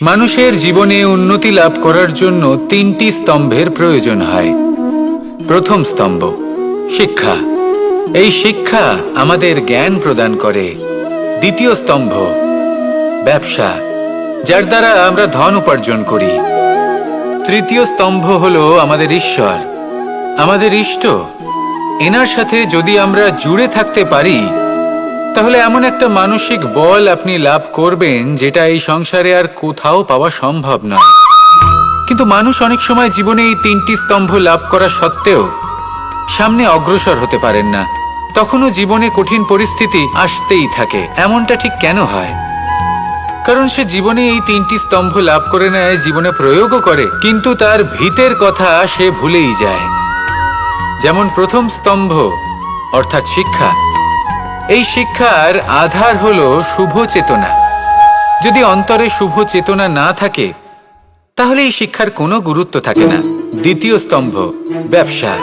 মানুষের জীবনে উন্নতি লাভ করার জন্য তিনটি স্তম্ভের প্রয়োজন হয়। প্রথম স্তম্ভ শিক্ষা। এই শিক্ষা আমাদের জ্ঞান প্রদান করে। দ্বিতীয় স্তম্ভ ব্যবসা, যার দ্বারা আমরা ধন উপার্জন করি। তৃতীয় স্তম্ভ হলো আমাদের ঈশ্বর, আমাদের ইষ্ট। এনার সাথে যদি আমরা জুড়ে থাকতে পারি তাহলে এমন একটা মানসিক বল আপনি লাভ করবেন যেটা এই সংসারে আর কোথাও পাওয়া সম্ভব নয়। কিন্তু মানুষ অনেক সময় জীবনে এই তিনটি স্তম্ভ লাভ করা সত্ত্বেও সামনে অগ্রসর হতে পারেন না। তখনও জীবনে কঠিন পরিস্থিতি আসতেই থাকে। এমনটা ঠিক কেন হয়? কারণ সে জীবনে এই তিনটি স্তম্ভ লাভ করে নেয়, জীবনে প্রয়োগও করে, কিন্তু তার ভিতের কথা সে ভুলেই যায়। যেমন প্রথম স্তম্ভ অর্থাৎ শিক্ষা। এই শিক্ষার আধার হলো শুভ চেতনা। যদি অন্তরে শুভ চেতনা না থাকে তাহলে এই শিক্ষার কোনো গুরুত্ব থাকে না। দ্বিতীয় স্তম্ভ ব্যবসা।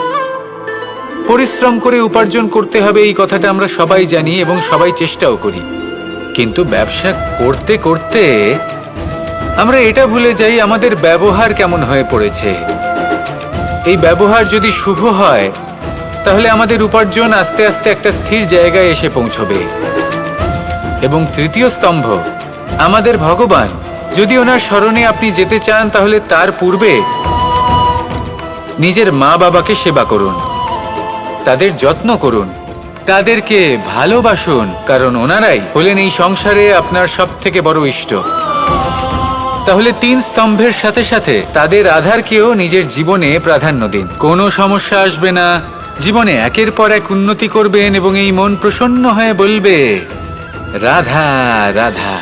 পরিশ্রম করে উপার্জন করতে হবে, এই কথাটা আমরা সবাই জানি এবং সবাই চেষ্টাও করি। কিন্তু ব্যবসা করতে করতে আমরা এটা ভুলে যাই আমাদের ব্যবহার কেমন হয়ে পড়েছে। এই ব্যবহার যদি শুভ হয় তাহলে আমাদের উপার্জন আস্তে আস্তে একটা স্থির জায়গায় এসে পৌঁছবে। এবং তৃতীয় স্তম্ভ আমাদের ভগবান। যদি ওনার শরণে আপনি যেতে চান তাহলে তার পূর্বে নিজের মা বাবাকে সেবা করুন, তাদের যত্ন করুন, তাদেরকে ভালোবাসুন, কারণ ওনারাই হলেন এই সংসারে আপনার সবথেকে বড় ইষ্ট। তাহলে তিন স্তম্ভের সাথে সাথে তাদের আধারকেও নিজের জীবনে প্রাধান্য দিন। কোনো সমস্যা আসবে না, জীবনে একের পর এক উন্নতি করবেন এবং এই মন প্রসন্ন হয়ে বলবে রাধা রাধা।